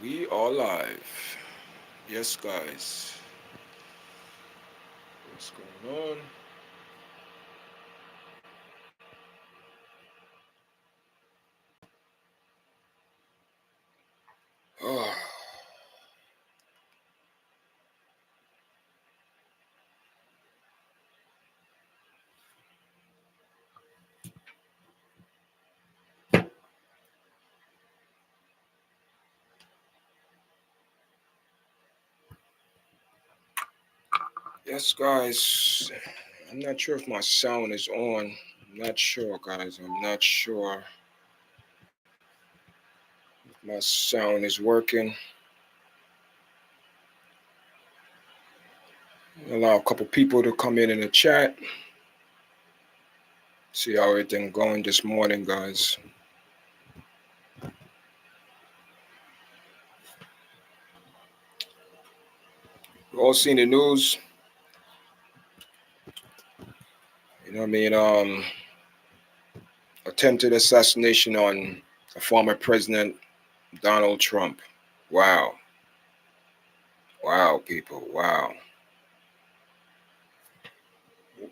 We are live. Yes, guys. What's going on? Oh, yes, guys. I'm not sure if my sound is on. I'm not sure, guys. I'm not sure if my sound is working. Allow a couple people to come in the chat. See how everything going this morning, guys. You all seen the news? You know what I mean? Attempted assassination on a former president, Donald Trump. Wow. Wow, people. Wow.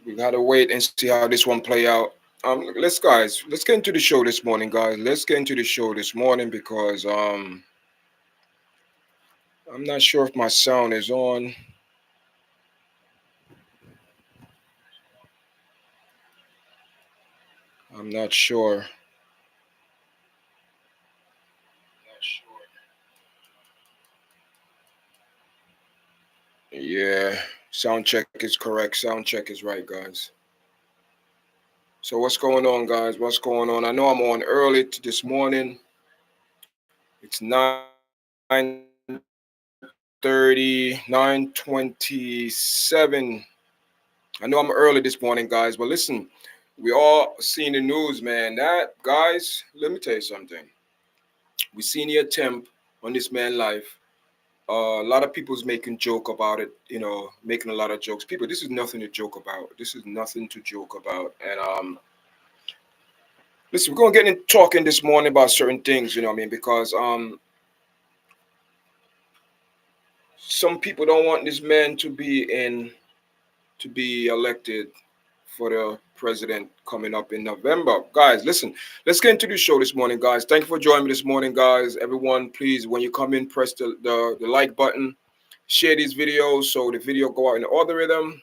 We gotta wait and see how this one play out. Let's get into the show this morning, guys. Let's get into the show this morning because I'm not sure if my sound is on. I'm not sure. Yeah, sound check is correct. Sound check is right, guys. So what's going on, guys? What's going on? I know I'm on early this morning. It's 9:30, 9:27. I know I'm early this morning, guys, but listen, we all seen the news, man. That, guys, let me tell you something. We seen the attempt on this man's life. A lot of people's making joke about it, making a lot of jokes. People, this is nothing to joke about. This is nothing to joke about. And listen, we're gonna get in talking this morning about certain things, you know what I mean? Because some people don't want this man to be elected for the president coming up in November. Guys, listen, let's get into the show this morning, guys. Thank you for joining me this morning, guys. Everyone, please, when you come in, press the like button, share these videos so the video go out in the algorithm,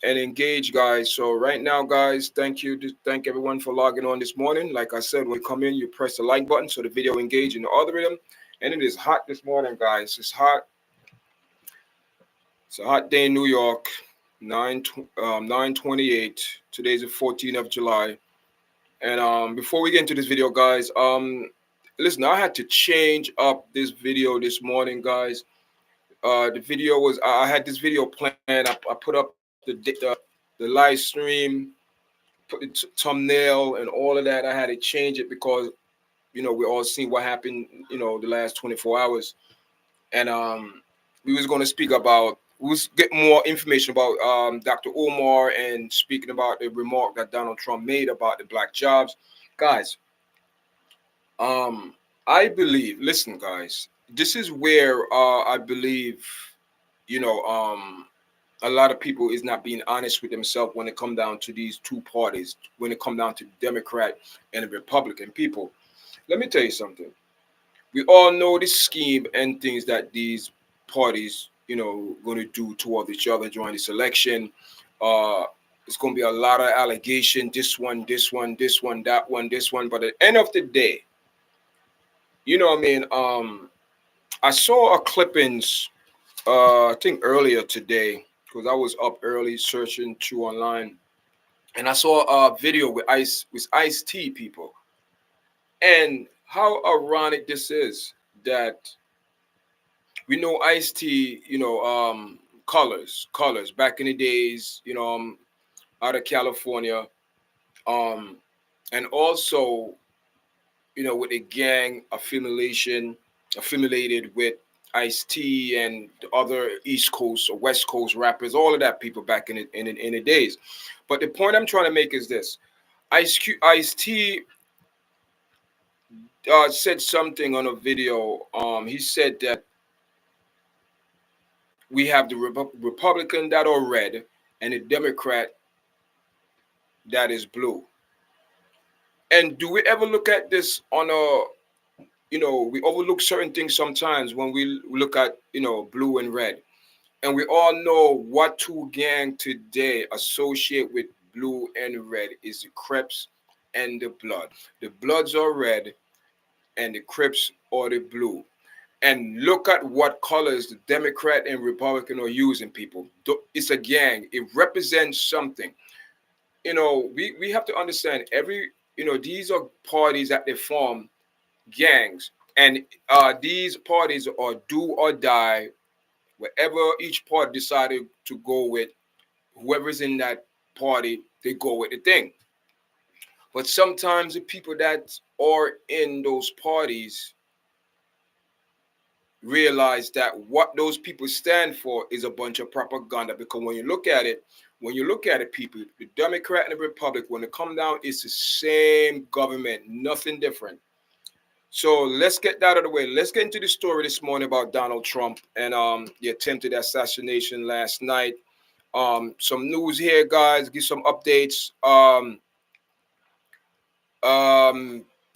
and engage, guys. So right now, guys, thank you. Thank everyone for logging on this morning. Like I said, when you come in, you press the like button so the video engage in the algorithm. And it is hot this morning, guys. It's hot. It's a hot day in New York. 9:28. Today's the 14th of July. And before we get into this video, guys, listen, I had to change up this video this morning, guys. The video was I had this video planned. I put up the live stream, put the thumbnail and all of that. I had to change it because we all seen what happened the last 24 hours, and we was going to speak about. We was get more information about Dr. Omar and speaking about the remark that Donald Trump made about the black jobs. Guys, I believe, listen, guys, this is where I believe, you know, a lot of people is not being honest with themselves when it come down to these two parties, when it come down to Democrat and the Republican people. Let me tell you something. We all know this scheme and things that these parties, going to do toward each other during this election. Uh, it's going to be a lot of allegation. This one, this one, this one, that one, this one. But at the end of the day, you know what I mean? I saw a clippings, I think earlier today, because I was up early searching through online, and I saw a video with Ice T people, and how ironic this is that we know Ice T, colors back in the days, out of California, um, and also, with a gang affiliated with Ice T and the other East Coast or West Coast rappers, all of that people back in the days. But the point I'm trying to make is this: Ice T said something on a video. He said that we have the Republican that are red and the Democrat that is blue. And do we ever look at this on a, we overlook certain things sometimes when we look at, blue and red. And we all know what two gang today associate with blue and red is the Crips and the Blood. The Bloods are red and the Crips are the blue. And look at what colors the Democrat and Republican are using, people. It's a gang. It represents something. We have to understand these are parties that they form gangs. And these parties are do or die. Wherever each party decided to go with, whoever's in that party, they go with the thing. But sometimes the people that are in those parties realize that what those people stand for is a bunch of propaganda. Because when you look at it, people, the Democrat and the Republic, when it come down, it's the same government, nothing different. So let's get that out of the way. Let's get into the story this morning about Donald Trump and the attempted assassination last night. Some news here, guys. Give some updates.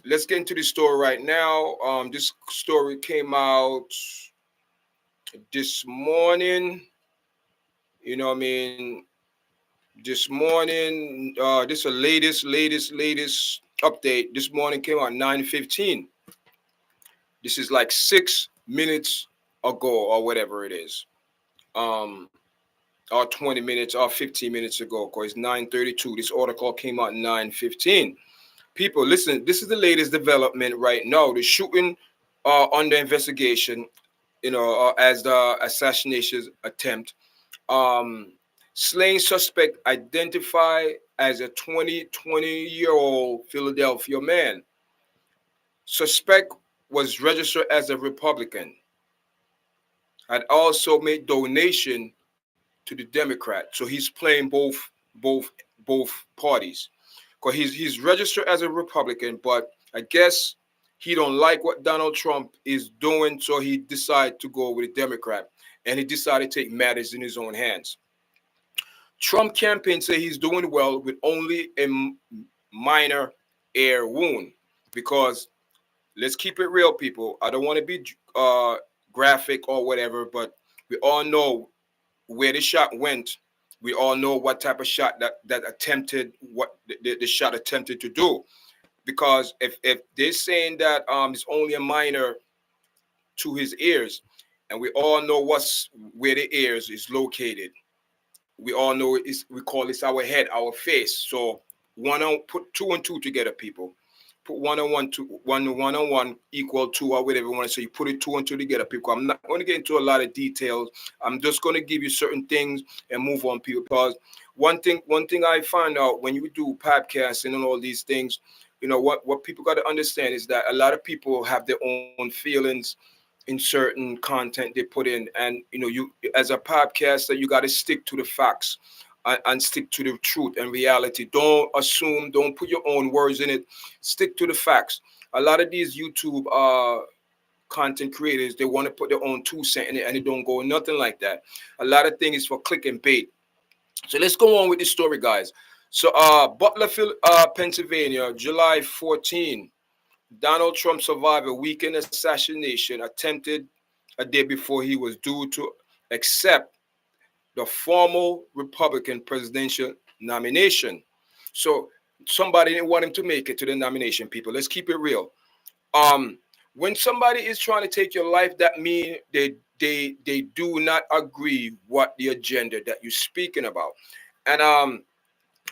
Let's get into the story right now. This story came out this morning. You know what I mean? This morning, this is the latest update. This morning came out 9:15. This is like 6 minutes ago or whatever it is. Or 20 minutes or 15 minutes ago, because it's 9:32. This article came out 9:15. People, listen, this is the latest development right now. The shooting under investigation, as the assassination attempt. Slain suspect identified as a 20-year-old Philadelphia man. Suspect was registered as a Republican. Had also made donation to the Democrat. So he's playing both parties. Because he's registered as a Republican, but I guess he don't like what Donald Trump is doing, so he decided to go with a Democrat. And he decided to take matters in his own hands. Trump campaign say he's doing well with only a minor air wound. Because let's keep it real, people. I don't want to be graphic or whatever, but we all know where the shot went. We all know what type of shot that attempted, what the shot attempted to do. Because if they're saying that it's only a minor to his ears, and we all know where the ears is located. We all know we call this our head, our face. So put two and two together, people. Put one on one equal two or whatever you want to say. You put it two and two together, people. I'm not going to get into a lot of details. I'm just going to give you certain things and move on, people. Because one thing I find out when you do podcasting and all these things, what people got to understand is that a lot of people have their own feelings in certain content they put in, and you as a podcaster, you got to stick to the facts. And stick to the truth and reality. Don't assume, don't put your own words in it. Stick to the facts. A lot of these YouTube content creators, they want to put their own 2 cents in it, and it don't go nothing like that. A lot of things is for click and bait. So let's go on with the story, guys. So Butler, Pennsylvania, July 14. Donald Trump survived a weekend assassination attempted a day before he was due to accept the formal Republican presidential nomination. So somebody didn't want him to make it to the nomination, people. Let's keep it real. When somebody is trying to take your life, that means they do not agree what the agenda that you're speaking about. And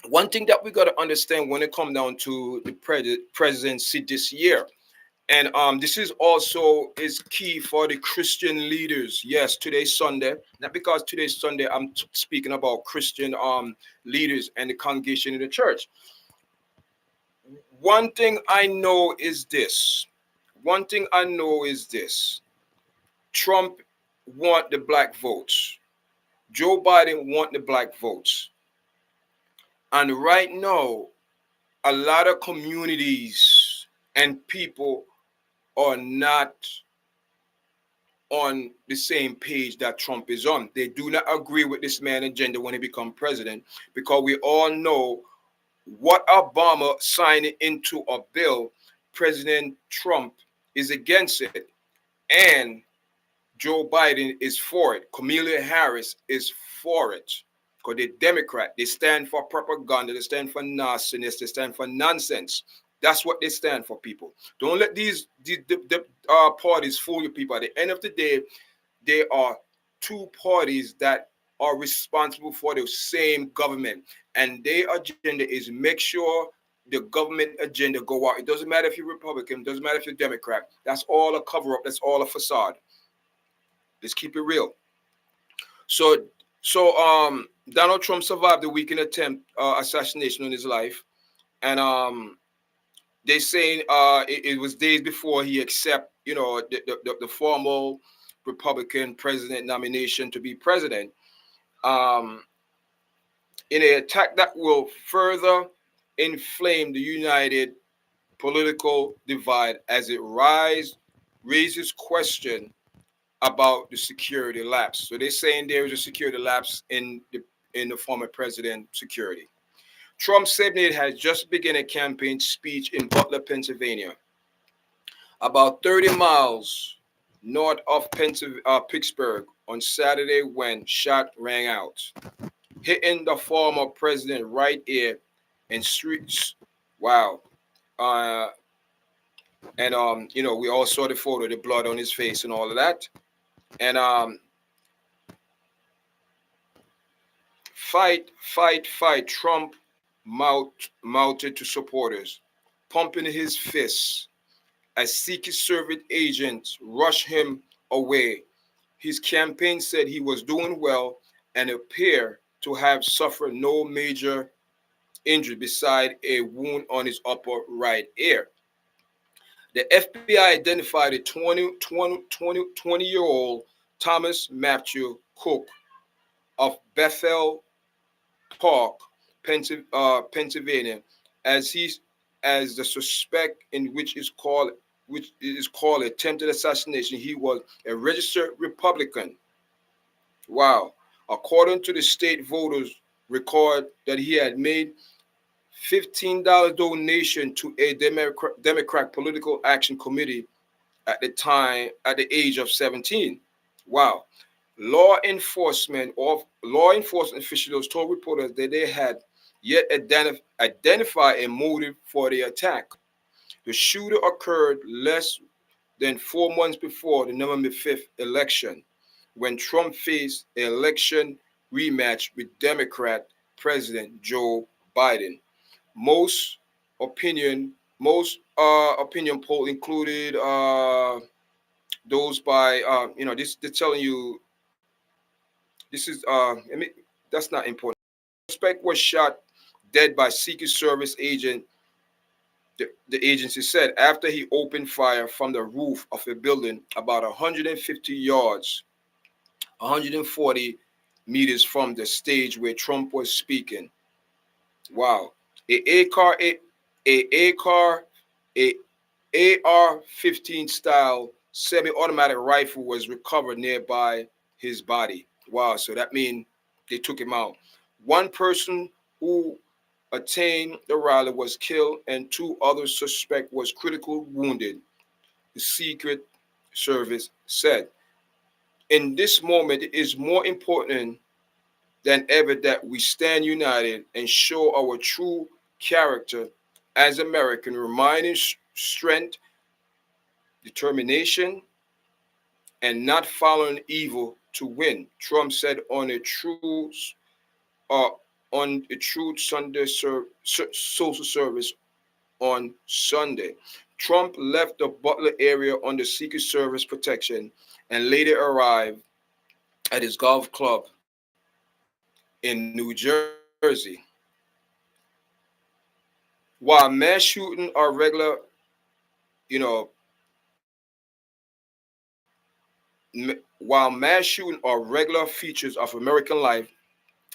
one thing that we got to understand when it comes down to the presidency this year, and this is also is key for the Christian leaders. Yes, today's Sunday. Not because today's Sunday, I'm speaking about Christian leaders and the congregation in the church. One thing I know is this. Trump want the black votes. Joe Biden want the black votes. And right now, a lot of communities and people are not on the same page that Trump is on. They do not agree with this man's agenda when he becomes president, because we all know what Obama signed into a bill. President Trump is against it, and Joe Biden is for it. Kamala Harris is for it. Because they're Democrat. They stand for propaganda. They stand for nastiness. They stand for nonsense. That's what they stand for, people. Don't let these parties fool you, people. At the end of the day, there are two parties that are responsible for the same government. And their agenda is make sure the government agenda go out. It doesn't matter if you're Republican. It doesn't matter if you're Democrat. That's all a cover-up. That's all a facade. Let's keep it real. So Donald Trump survived the weekend attempt assassination on his life, and they saying it was days before he accept the formal Republican president nomination to be president. In an attack that will further inflame the united political divide as it raises question about the security lapse. So they're saying there is a security lapse in the former president security. Trump said it has just begun a campaign speech in Butler, Pennsylvania, about 30 miles north of Pittsburgh on Saturday when shot rang out, hitting the former president right ear and streets. Wow. And we all saw the photo, the blood on his face and all of that. And fight, Trump mounted to supporters, pumping his fists as Secret Service agents rushed him away. His campaign said he was doing well and appeared to have suffered no major injury beside a wound on his upper right ear. The FBI identified a 20-year-old Thomas Matthew Cook of Bethel Park, Pennsylvania, as the suspect in which is called attempted assassination. He was a registered Republican. Wow. According to the state voters record that he had made $15 donation to a Democrat political action committee at the age of 17. Wow. Law enforcement officials told reporters that they had yet identified a motive for the attack. The shooter occurred less than 4 months before the November 5th election, when Trump faced an election rematch with Democrat President Joe Biden. Most opinion poll included those by they're telling you this is that's not important. The suspect was shot dead by Secret Service agent. The agency said after he opened fire from the roof of a building about 150 yards, 140 meters from the stage where Trump was speaking. Wow. A AR-15 style semi-automatic rifle was recovered nearby his body. Wow, so that means they took him out. One person who attended the rally was killed and 2 other suspects was critically wounded, the Secret Service said. In this moment, it is more important than ever that we stand united and show our true character as Americans, reminding strength, determination, and not following evil to win, Trump said on a Truth Sunday social service on Sunday. Trump left the Butler area under Secret Service protection and later arrived at his golf club in New Jersey. While mass shooting are regular, features of American life,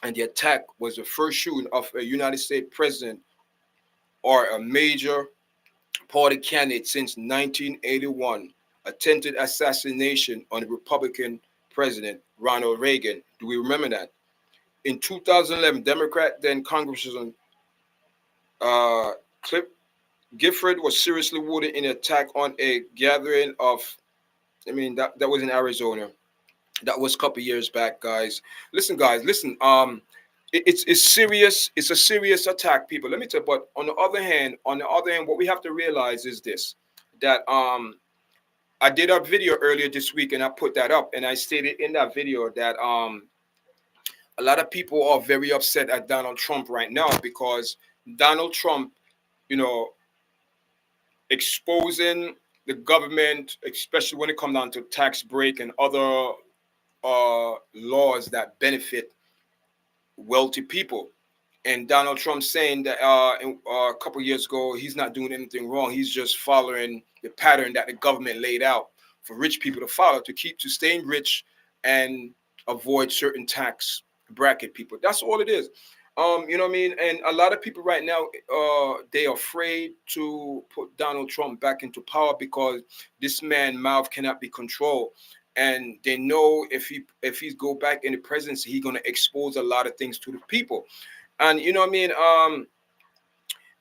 and the attack was the first shooting of a United States president or a major party candidate since 1981, attempted assassination on the Republican president Ronald Reagan. Do we remember that? In 2011, Democrat then Congressman Cliff Gifford was seriously wounded in an attack on a gathering of, that was in Arizona. That was a couple years back, guys. Listen, guys, listen. It's serious. It's a serious attack, people. Let me tell you. But on the other hand, what we have to realize is this: that I did a video earlier this week, and I put that up, and I stated in that video that a lot of people are very upset at Donald Trump right now because Donald Trump, you know, exposing the government, especially when it comes down to tax break and other laws that benefit wealthy people. And Donald Trump saying that a couple of years ago, he's not doing anything wrong. He's just following the pattern that the government laid out for rich people to follow to staying rich and avoid certain tax bracket people. That's all it is. You know what I mean? And a lot of people right now, they are afraid to put Donald Trump back into power because this man's mouth cannot be controlled. And they know if he's go back in the presidency, he's gonna expose a lot of things to the people. And you know what I mean?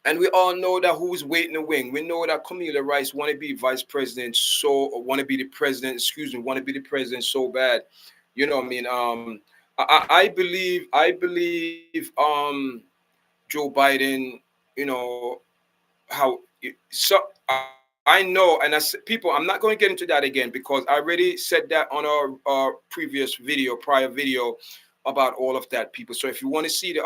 And we all know that who's waiting to win. We know that Kamala Rice want to be vice president, want to be the president, want to be the president so bad. You know what I mean? I believe Joe Biden, you know, how so I know, and I said, people, I'm not going to get into that again because I already said that on our previous video, prior video about all of that, people. So if you want to see the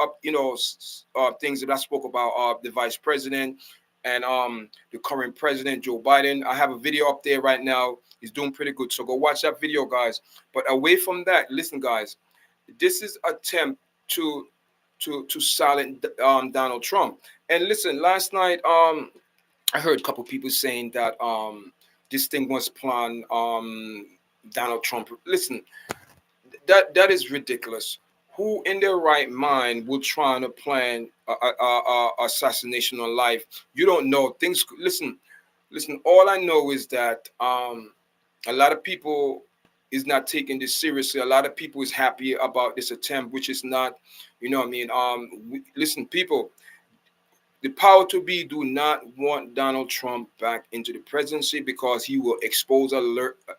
things that I spoke about, the vice president and the current president Joe Biden, I have a video up there right now. He's doing pretty good, so go watch that video, guys. But away from that, listen, guys, this is an attempt to silence Donald Trump. And listen, last night I heard a couple people saying that this thing was planned. Donald Trump. Listen, that is ridiculous. Who in their right mind would try to plan a assassination on life? You don't know things. Listen. All I know is that a lot of people is not taking this seriously. A lot of people is happy about this attempt, which is not. You know what I mean? Listen, people. The power to be do not want Donald Trump back into the presidency because he will expose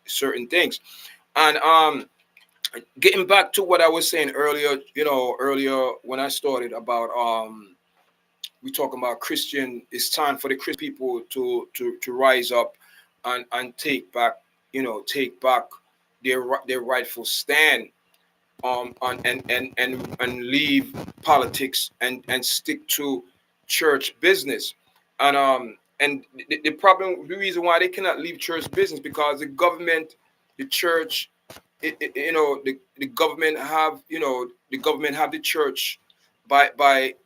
certain things. And getting back to what I was saying earlier, earlier when I started about we talking about Christian, it's time for the Christian people to rise up and take back their rightful stand and leave politics and stick to church business. And the problem, the reason why they cannot leave church business, because the government, the church, the government have the church by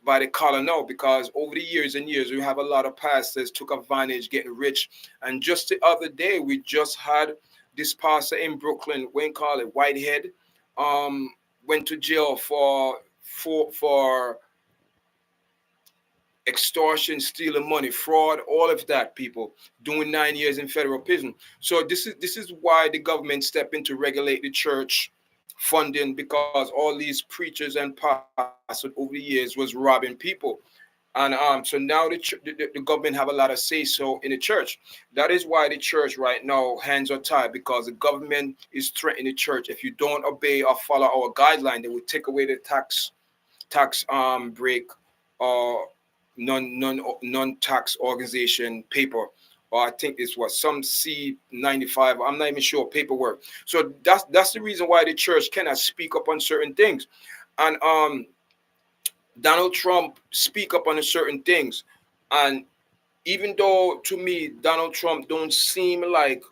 the collar now, because over the years and years we have a lot of pastors took advantage, getting rich. And just the other day we just had this pastor in Brooklyn, Whitehead, went to jail for extortion, stealing money, fraud, all of that, people, doing 9 years in federal prison. So this is why the government step in to regulate the church funding, because all these preachers and pastors over the years was robbing people. And so now the government have a lot of say so in the church. That is why the church right now hands are tied, because the government is threatening the church. If you don't obey or follow our guideline, they will take away the tax break or non-tax organization paper, or I think it's some C95. I'm not even sure, paperwork. So that's the reason why the church cannot speak up on certain things. And Donald Trump speak up on certain things. And even though to me Donald Trump don't seem like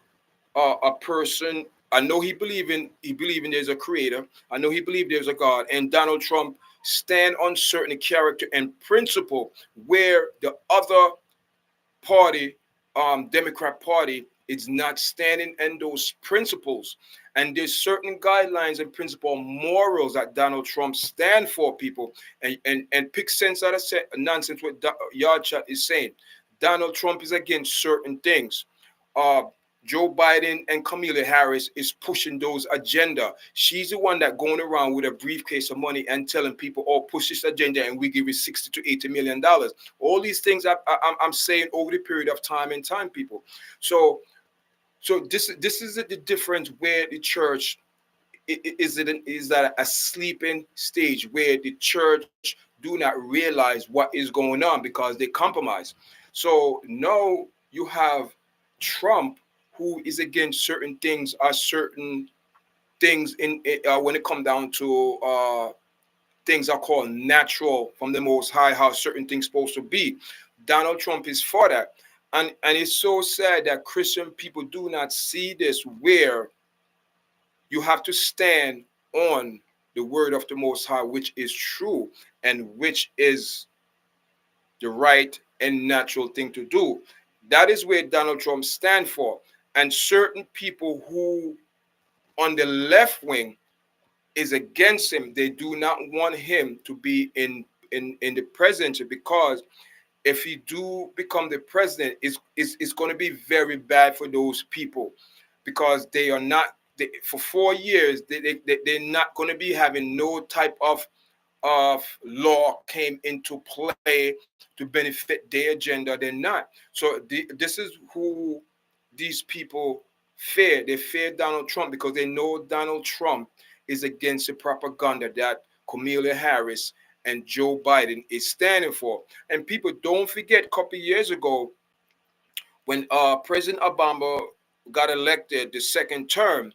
a person, I know he believe in there's a creator. I know he believe there's a God. And Donald Trump stand on certain character and principle where the other party, Democrat Party, is not standing in those principles. And there's certain guidelines and principle morals that Donald Trump stand for, people, and pick sense out of nonsense what YARDCHAT is saying. Donald Trump is against certain things. Uh, Joe Biden and Kamala Harris is pushing those agenda. She's the one that going around with a briefcase of money and telling people, "Oh, push this agenda, and we give you $60 to $80 million." All these things I'm saying over the period of time and time, people. So this is the difference where the church is that a sleeping stage where the church do not realize what is going on because they compromise. So now you have Trump, who is against certain things, or certain things in when it come down to things are called natural from the Most High, how certain things supposed to be. Donald Trump is for that, and it's so sad that Christian people do not see this, where you have to stand on the word of the Most High, which is true and which is the right and natural thing to do. That is where Donald Trump stands for. And certain people who on the left wing is against him, they do not want him to be in the presidency, because if he do become the president, it's going to be very bad for those people, because they are not for 4 years they're not going to be having no type of law came into play to benefit their agenda. They're not. So this is who these people fear. They fear Donald Trump because they know Donald Trump is against the propaganda that Kamala Harris and Joe Biden is standing for. And people, don't forget, a couple of years ago, when President Obama got elected the second term,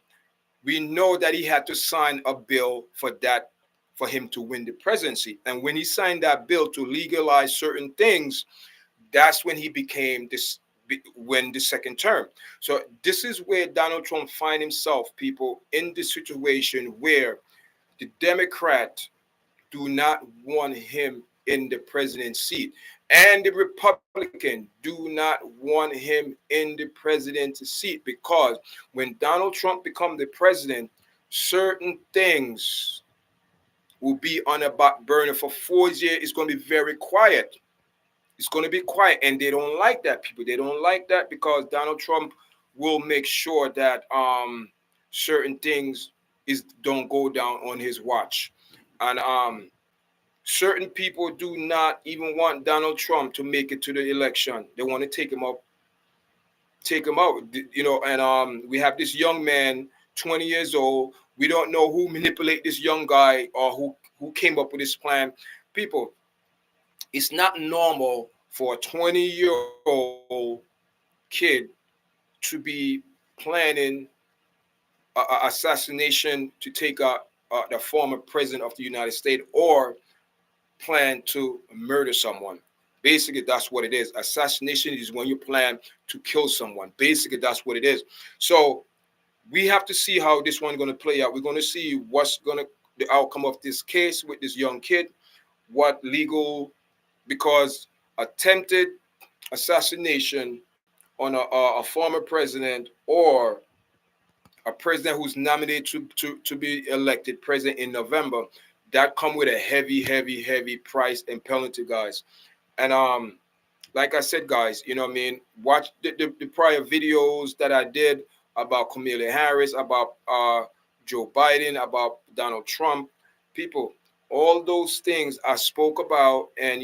we know that he had to sign a bill for him to win the presidency. And when he signed that bill to legalize certain things, that's when he became this when the second term. So this is where Donald Trump find himself, people, in this situation where the Democrat do not want him in the president's seat, and the Republican do not want him in the president's seat, because when Donald Trump become the president, certain things will be on a back burner for 4 years. It's going to be very quiet. It's going to be quiet, and they don't like that, people. They don't like that because Donald Trump will make sure that certain things don't go down on his watch. And certain people do not even want Donald Trump to make it to the election. They want to take him out. And we have this young man, 20 years old. We don't know who manipulate this young guy, or who came up with this plan. People, it's not normal for a 20-year-old kid to be planning assassination to take out the former president of the United States, or plan to murder someone. Basically, that's what it is. Assassination is when you plan to kill someone. Basically, that's what it is. So we have to see how this one's going to play out. We're going to see what's going to the outcome of this case with this young kid. What legal, because attempted assassination on a former president, or a president who's nominated to be elected president in November, that come with a heavy price and penalty, guys. And like I said, guys, you know what I mean, watch the prior videos that I did about Kamala Harris, about Joe Biden, about Donald Trump. People, all those things I spoke about. And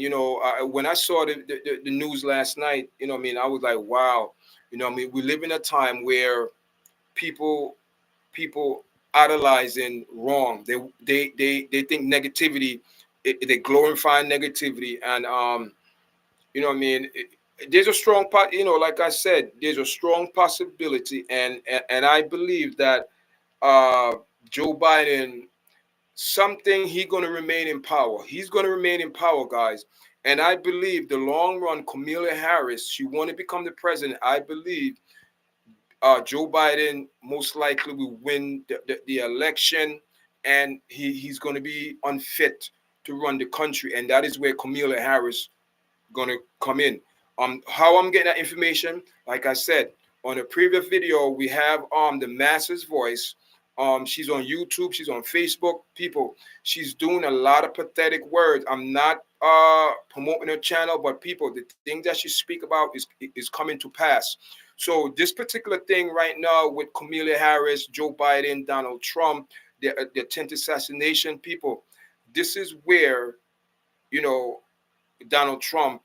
when I saw the news last night, you know what I mean, I was like, wow. You know what I mean, we live in a time where people idolizing wrong. They think negativity. They glorify negativity. And you know what I mean, there's a strong part. Like I said, there's a strong possibility, and I believe that Joe Biden, something, he's going to remain in power. He's going to remain in power, guys. And I believe the long run, Kamala Harris, she want to become the president. I believe Joe Biden most likely will win the election, and he's going to be unfit to run the country. And that is where Kamala Harris going to come in. How I'm getting that information, like I said, on a previous video, we have the masses voice, She's on YouTube. She's on Facebook. People, she's doing a lot of pathetic words. I'm not promoting her channel, but people, the things that she speak about is coming to pass. So this particular thing right now with Kamala Harris, Joe Biden, Donald Trump, the attempted assassination, people, this is where, you know, Donald Trump,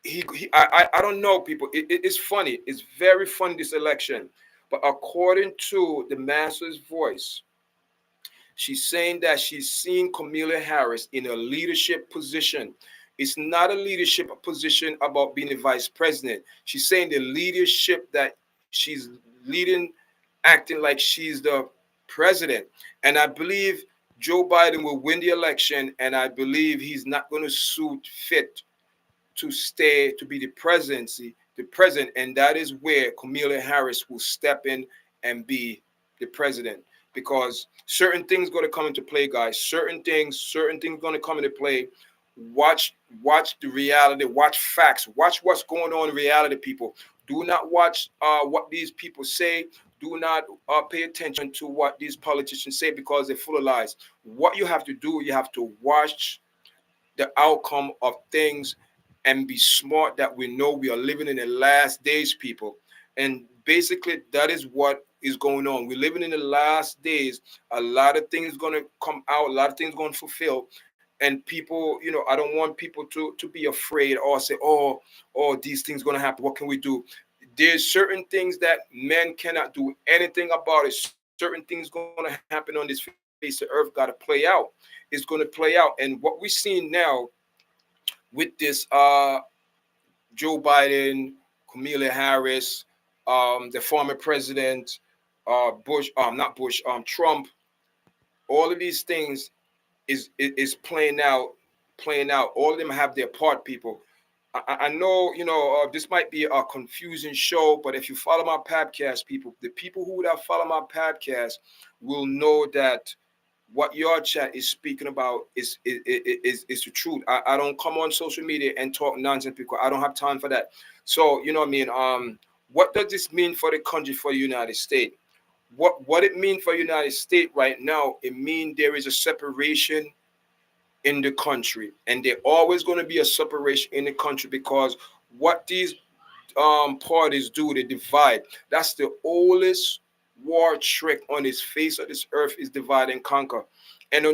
I don't know, people. It's funny. It's very funny, this election. But according to the Master's Voice, she's saying that she's seeing Kamala Harris in a leadership position. It's not a leadership position about being a vice president. She's saying the leadership that she's leading, acting like she's the president. And I believe Joe Biden will win the election, and I believe he's not going to suit fit to stay to be the president, and that is where Kamala Harris will step in and be the president. Because certain things going to come into play, guys. Certain things going to come into play. Watch the reality. Watch facts. Watch what's going on in reality, people. Do not watch what these people say. Do not pay attention to what these politicians say because they're full of lies. What you have to do, you have to watch the outcome of things and be smart, that we know we are living in the last days, people. And basically that is what is going on. We're living in the last days. A lot of things going to come out, a lot of things going to fulfill. And people, you know, I don't want people to be afraid or say, oh, these things going to happen, what can we do? There's certain things that men cannot do anything about it. Certain things going to happen on this face of earth got to play out. It's going to play out. And what we're seeing now with this Joe Biden, Kamala Harris, the former president, Bush, not Bush, Trump, all of these things is playing out, playing out. All of them have their part, people. I know, you know, this might be a confusing show, but if you follow my podcast, people, the people who would have followed my podcast will know that what your chat is speaking about is the truth. I don't come on social media and talk nonsense because I don't have time for that. So you know what I mean. What does this mean for the country, for the United States? What it means for the United States right now? It means there is a separation in the country, and there always going to be a separation in the country because what these parties do, they divide. That's the oldest war trick on this face of this earth, is divide and conquer. And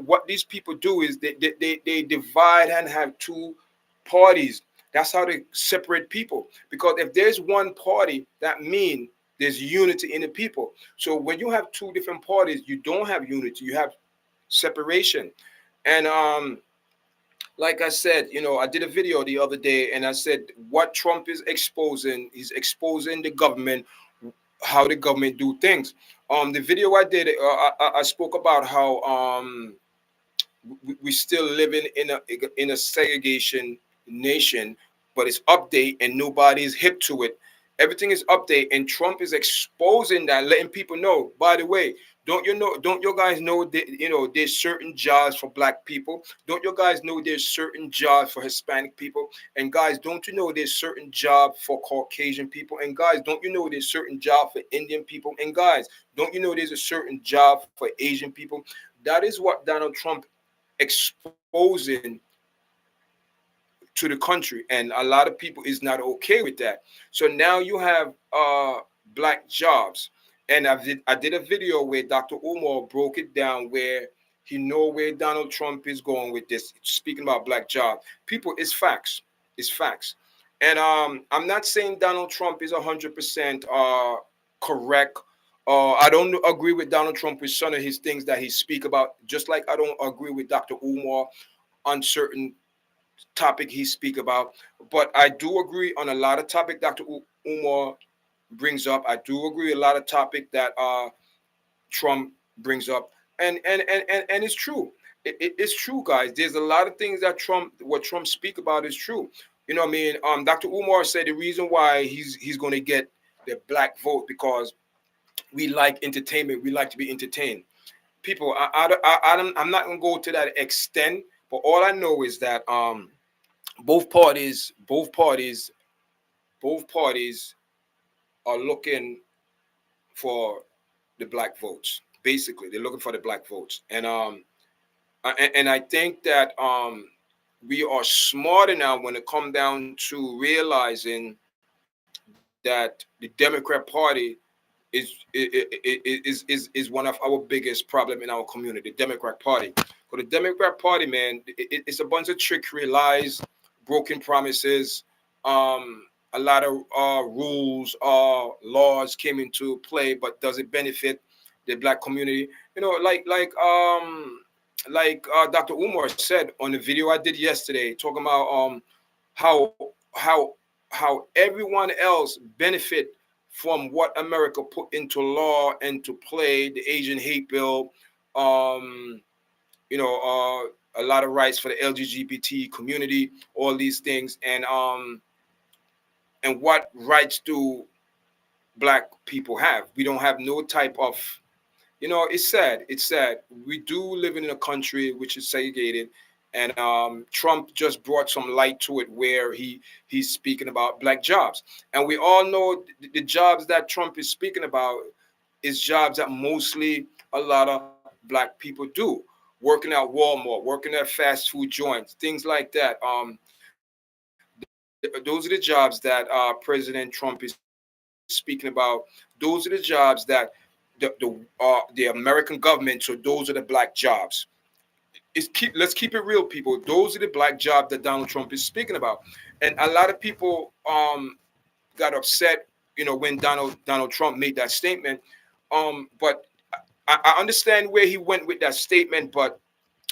what these people do is they divide and have two parties. That's how they separate people. Because if there's one party, that means there's unity in the people. So when you have two different parties, you don't have unity, you have separation. And like I said, you know, I did a video the other day and I said what Trump is exposing, he's exposing the government, how the government do things. The video I did, I spoke about how we still living in a segregation nation, but it's update and nobody's hip to it. Everything is update, and Trump is exposing that, letting people know. By the way, don't you know? Don't you guys know that, you know, there's certain jobs for black people? Don't you guys know there's certain jobs for Hispanic people? And guys, don't you know there's certain job for Caucasian people? And guys, don't you know there's certain job for Indian people? And guys, don't you know there's a certain job for Asian people? That is what Donald Trump exposing to the country, and a lot of people is not okay with that. So now you have black jobs, and I did a video where Dr. Umar broke it down, where he know where Donald Trump is going with this, speaking about black jobs. People, it's facts. It's facts. And I'm not saying Donald Trump is 100% correct. I don't agree with Donald Trump with some of his things that he speak about, just like I don't agree with Dr. Umar on certain topic he speak about. But I do agree on a lot of topic Dr. Umar brings up. I do agree a lot of topic that Trump brings up, and it's true. It's true, guys. There's a lot of things that what Trump speak about is true. You know what I mean? Dr. Umar said the reason why he's going to get the black vote because we like entertainment. We like to be entertained. People, I'm not going to go to that extent, but all I know is that both parties are looking for the black votes. Basically, they're looking for the black votes, and I think that we are smarter now when it comes down to realizing that the Democrat Party is one of our biggest problem in our community. The Democrat Party, but the Democrat Party, man, it's a bunch of trickery, lies, broken promises. A lot of rules, laws came into play, but does it benefit the black community? You know, like Dr. Umar said on the video I did yesterday, talking about how how how everyone else benefit from what America put into law and to play, the Asian hate bill, um, a lot of rights for the LGBT community, all these things, and what rights do black people have? We don't have no type of, it's sad. It's sad. We do live in a country which is segregated, and Trump just brought some light to it where he's speaking about black jobs, and we all know the jobs that Trump is speaking about is jobs that mostly a lot of black people do, working at Walmart, working at fast food joints, things like that. Those are the jobs that President Trump is speaking about. Those are the jobs that the American government. So those are the black jobs. Let's keep it real, people. Those are the black jobs that Donald Trump is speaking about, and a lot of people got upset, when Donald Trump made that statement. But I understand where he went with that statement, but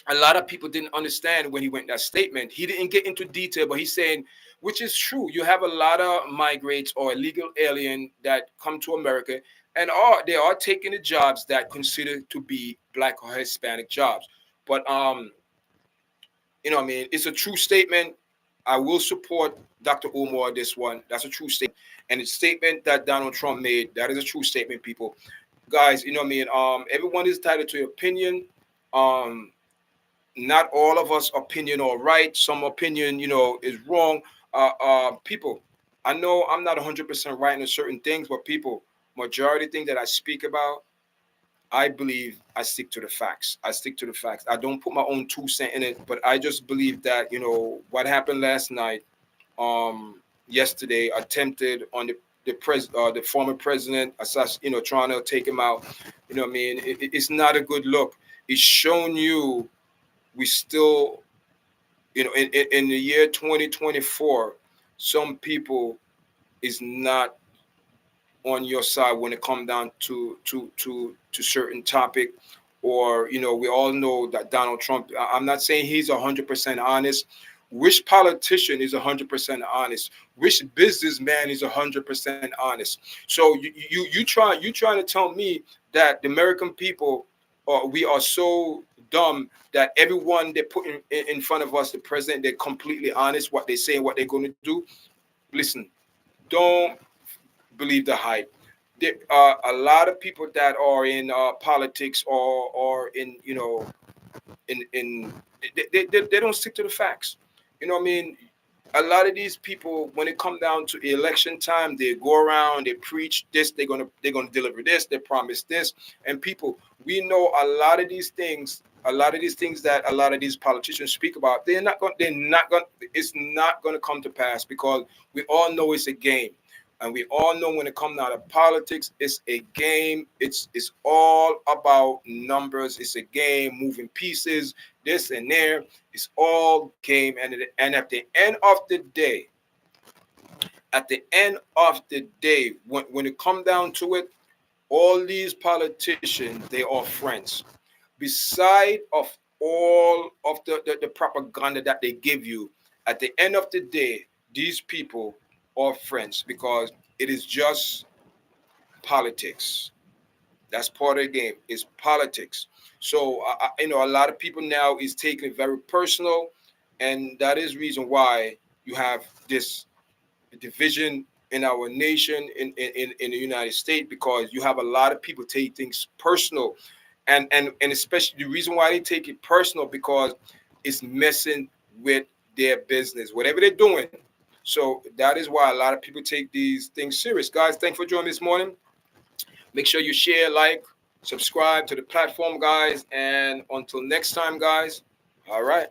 a lot of people didn't understand when he went that statement. He didn't get into detail, but he's saying, which is true. You have a lot of migrants or illegal alien that come to America, and they are taking the jobs that considered to be black or Hispanic jobs. But it's a true statement. I will support Dr. Umar this one. That's a true statement, and the statement that Donald Trump made, that is a true statement, people. Guys, everyone is entitled to your opinion. Not all of us opinion are right. Some opinion, is wrong. People, I know I'm not 100% right in certain things, but people, majority things that I speak about, I believe I stick to the facts. I stick to the facts. I don't put my own 2 cents in it, but I just believe that, what happened last night, yesterday, attempted on the former president, trying to take him out. It's not a good look. It's shown you we still, in the year 2024, some people is not on your side when it comes down to certain topic, or we all know that Donald Trump. I'm not saying he's 100% honest. Which politician is 100% honest? Which businessman is 100% honest? So you trying to tell me that the American people, we are so dumb that everyone they put in front of us, the president, they're completely honest what they say and what they're going to do. Listen, don't believe the hype. There are a lot of people that are in politics or in in they don't stick to the facts. A lot of these people, when it come down to election time, they go around, they preach this, they're gonna deliver this, they promise this, and people, we know a lot of these things. A lot of these things that a lot of these politicians speak about, it's not going to come to pass, because we all know it's a game. And we all know when it comes down to politics, it's a game. It's all about numbers. It's a game, moving pieces, this and there. It's all game. And at the end of the day, when it comes down to it, all these politicians, they are friends. Beside of all of the propaganda that they give you, at the end of the day, these people are friends, because it is just politics. That's part of the game. It's politics. So a lot of people now is taking it very personal, and that is reason why you have this division in our nation, in the United States, because you have a lot of people take things personal, and especially the reason why they take it personal, because it's messing with their business, whatever they're doing. So that is why a lot of people take these things serious. Guys, thanks for joining this morning. Make sure you share, like, subscribe to the platform, guys. And until next time, guys. All right.